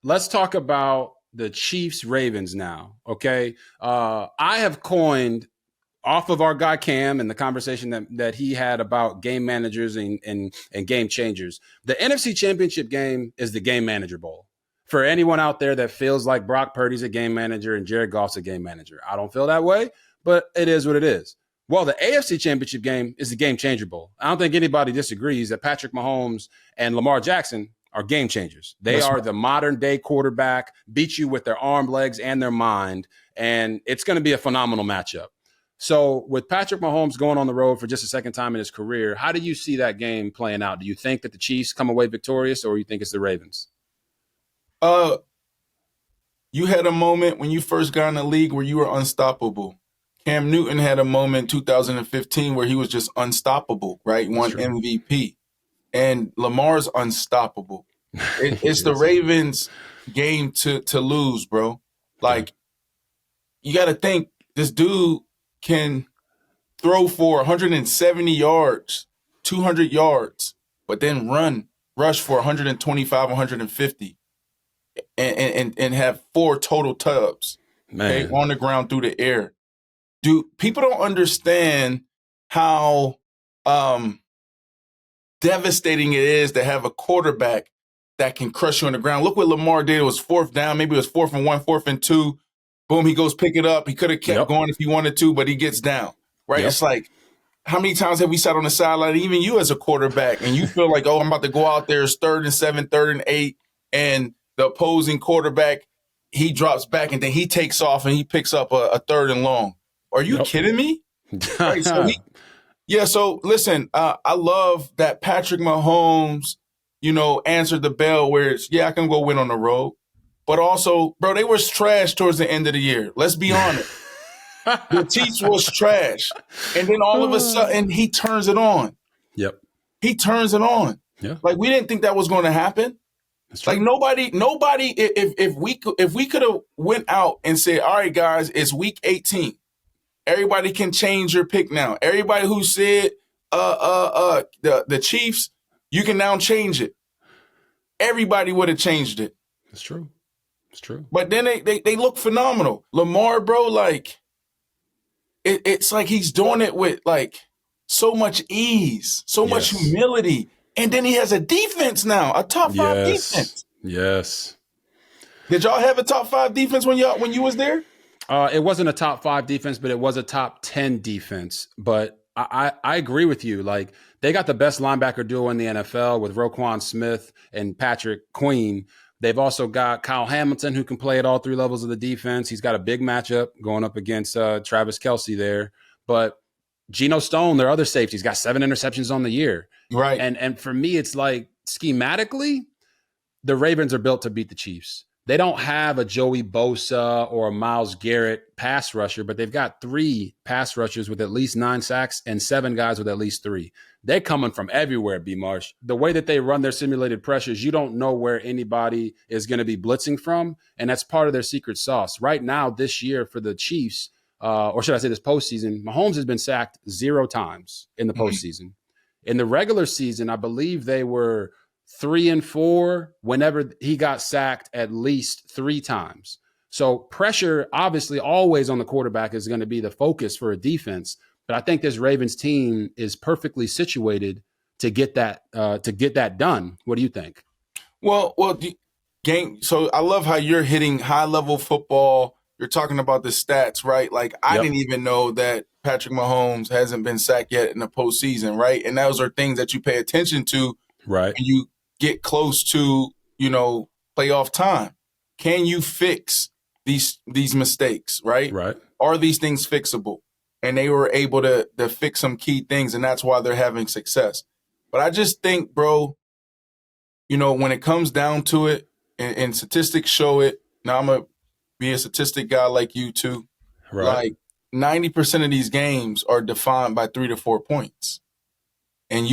let's talk about the Chiefs Ravens now. Okay. I have coined off of our guy Cam and the conversation that he had about game managers and game changers. The NFC Championship game is the game manager bowl. For anyone out there that feels like Brock Purdy's a game manager and Jared Goff's a game manager, I don't feel that way, but it is what it is. Well, the AFC Championship game is the game changer bowl. I don't think anybody disagrees that Patrick Mahomes and Lamar Jackson are game changers. They are the modern day quarterback, beat you with their arm, legs, and their mind, and it's going to be a phenomenal matchup. So with Patrick Mahomes going on the road for just a second time in his career, how do you see that game playing out? Do you think that the Chiefs come away victorious, or you think it's the Ravens? You had a moment when you first got in the league where you were unstoppable. Cam Newton had a moment in 2015 where he was just unstoppable, right? Won MVP. And Lamar's unstoppable. It's the Ravens' game to lose, bro. Like, you got to think this dude can throw for 170 yards, 200 yards, but then rush for 125, 150, and have 4 total tubs, okay, on the ground through the air. Dude, people don't understand how devastating it is to have a quarterback that can crush you on the ground. Look what Lamar did. It was 4th down. Maybe it was 4th and 1, 4th and 2. Boom, he goes pick it up. He could have kept going if he wanted to, but he gets down, right? It's like, how many times have we sat on the sideline, even you as a quarterback, and you feel like, oh, I'm about to go out there, it's 3rd and 7, 3rd and 8, and the opposing quarterback, he drops back, and then he takes off, and he picks up a 3rd and long. Are you kidding me? Right, so listen, I love that Patrick Mahomes, answered the bell where it's, I can go win on the road. But also, bro, they were trash towards the end of the year. Let's be honest. The Chiefs was trash. And then all of a sudden, he turns it on. Yep. He turns it on. Yeah. Like, we didn't think that was going to happen. Like, nobody, if we could have went out and said, all right, guys, it's week 18. Everybody can change your pick now. Everybody who said the Chiefs, you can now change it. Everybody would have changed it. That's true. It's true. But then they look phenomenal. Lamar, bro, like, it's like he's doing it with, like, so much ease, so much humility. And then he has a defense now, a top 5 defense. Yes. Did y'all have a top 5 defense when you was there? It wasn't a top 5 defense, but it was a top 10 defense. But I agree with you. Like, they got the best linebacker duo in the NFL with Roquan Smith and Patrick Queen. They've also got Kyle Hamilton, who can play at all 3 levels of the defense. He's got a big matchup going up against Travis Kelce there. But Geno Stone, their other safety, he's got 7 interceptions on the year. Right. And for me, it's like, schematically, the Ravens are built to beat the Chiefs. They don't have a Joey Bosa or a Myles Garrett pass rusher, but they've got 3 pass rushers with at least 9 sacks and 7 guys with at least 3. They're coming from everywhere, B. Marsh. The way that they run their simulated pressures, you don't know where anybody is going to be blitzing from, and that's part of their secret sauce. Right now, this year for the Chiefs, or should I say this postseason, Mahomes has been sacked 0 times in the postseason. In the regular season, I believe they were 3-4 whenever he got sacked at least 3 times. So pressure, obviously, always on the quarterback is going to be the focus for a defense. But I think this Ravens team is perfectly situated to get that done. What do you think? Well, game. So I love how you're hitting high level football. You're talking about the stats, right? Like, I didn't even know that Patrick Mahomes hasn't been sacked yet in the postseason, right? And those are things that you pay attention to, right? When you get close to, playoff time. Can you fix these mistakes, right? Right. Are these things fixable? And they were able to fix some key things, and that's why they're having success. But I just think, bro, when it comes down to it, and statistics show it, now I'm going to be a statistic guy like you too. Right. Like, 90% of these games are defined by 3 to 4 points. And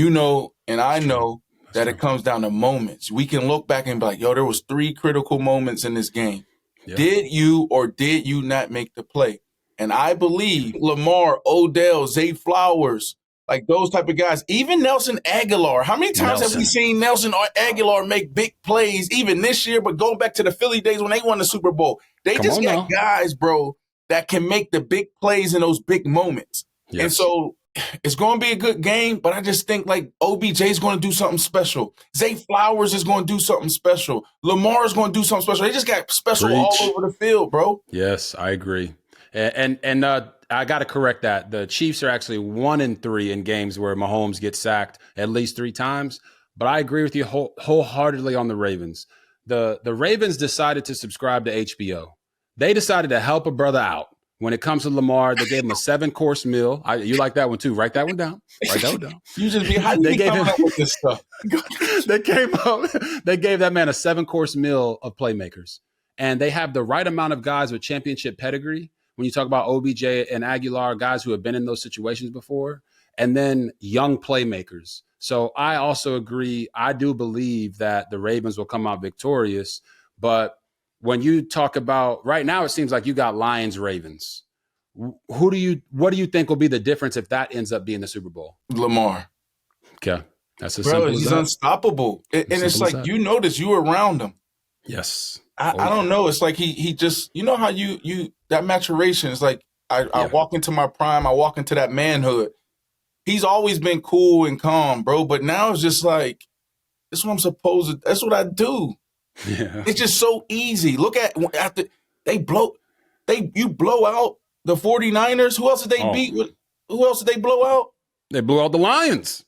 and I know that it comes down to moments. We can look back and be like, there was 3 critical moments in this game. Yeah. Did you or did you not make the play? And I believe Lamar, Odell, Zay Flowers, Like those type of guys. Even Nelson Aguilar. How many times have we seen Nelson Aguilar make big plays, even this year, but going back to the Philly days when they won the Super Bowl? They just got guys, bro, that can make the big plays in those big moments. Yes. And so it's going to be a good game, but I just think like OBJ is going to do something special. Zay Flowers is going to do something special. Lamar is going to do something special. They just got special all over the field, bro. Yes, I agree. And I got to correct that. The Chiefs are actually 1-3 in games where Mahomes gets sacked at least 3 times. But I agree with you wholeheartedly on the Ravens. The Ravens decided to subscribe to HBO. They decided to help a brother out. When it comes to Lamar, they gave him a 7-course meal. You like that one too? Write that one down. Write that one down. You just be how they gave him up with this stuff. They gave that man a 7-course meal of playmakers, and they have the right amount of guys with championship pedigree. When you talk about OBJ and Aguilar, guys who have been in those situations before, and then young playmakers. So I also agree. I do believe that the Ravens will come out victorious, but when you talk about right now, it seems like you got Lions, Ravens. What do you think will be the difference if that ends up being the Super Bowl? Lamar. Okay. That's as simple as he's that. Unstoppable. And it's like, you notice you around him. Yes. I don't know. It's like he just, you know how you that maturation is like, I walk into my prime. I walk into that manhood. He's always been cool and calm, bro. But now it's just like, this is what I'm supposed to, that's what I do. Yeah. It's just so easy. Look at after you blow out the 49ers. Who else did they beat? Who else did they blow out? They blew out the Lions.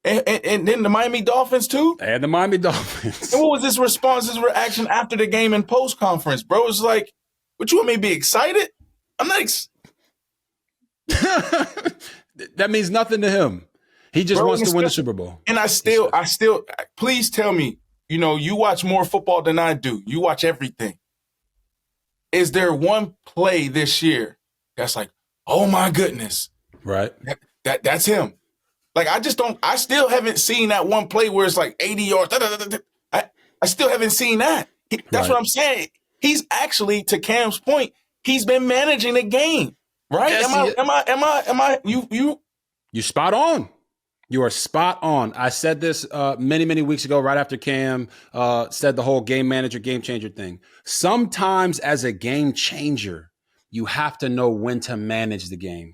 And then the Miami Dolphins too? And the Miami Dolphins. And what was his response, his reaction after the game and post-conference, bro? It's like, what, you want me to be excited? I'm not That means nothing to him. He just wants to win the Super Bowl. And I still, please tell me, you know, you watch more football than I do. You watch everything. Is there one play this year that's like, oh my goodness. Right. That's him. Like, I still haven't seen that one play where it's like 80 yards. I still haven't seen that. That's what I'm saying. He's actually, to Cam's point, he's been managing the game. Right? Yes, You spot on. You are spot on. I said this many, many weeks ago, right after Cam said the whole game manager, game changer thing. Sometimes as a game changer, you have to know when to manage the game.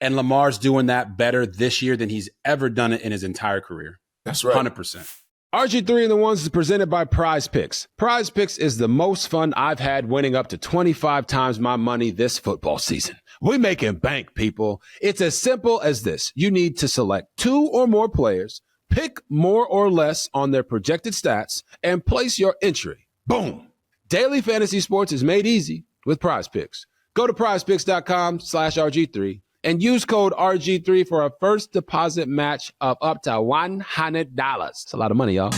And Lamar's doing that better this year than he's ever done it in his entire career. That's right. 100%. RG3 and the Ones is presented by Prize Picks. Prize Picks is the most fun I've had, winning up to 25 times my money this football season. We're making bank, people. It's as simple as this. You need to select 2 or more players, pick more or less on their projected stats, and place your entry. Boom. Daily fantasy sports is made easy with Prize Picks. Go to prizepicks.com/RG3 and use code RG3 for a first deposit match of up to $100. It's a lot of money, y'all.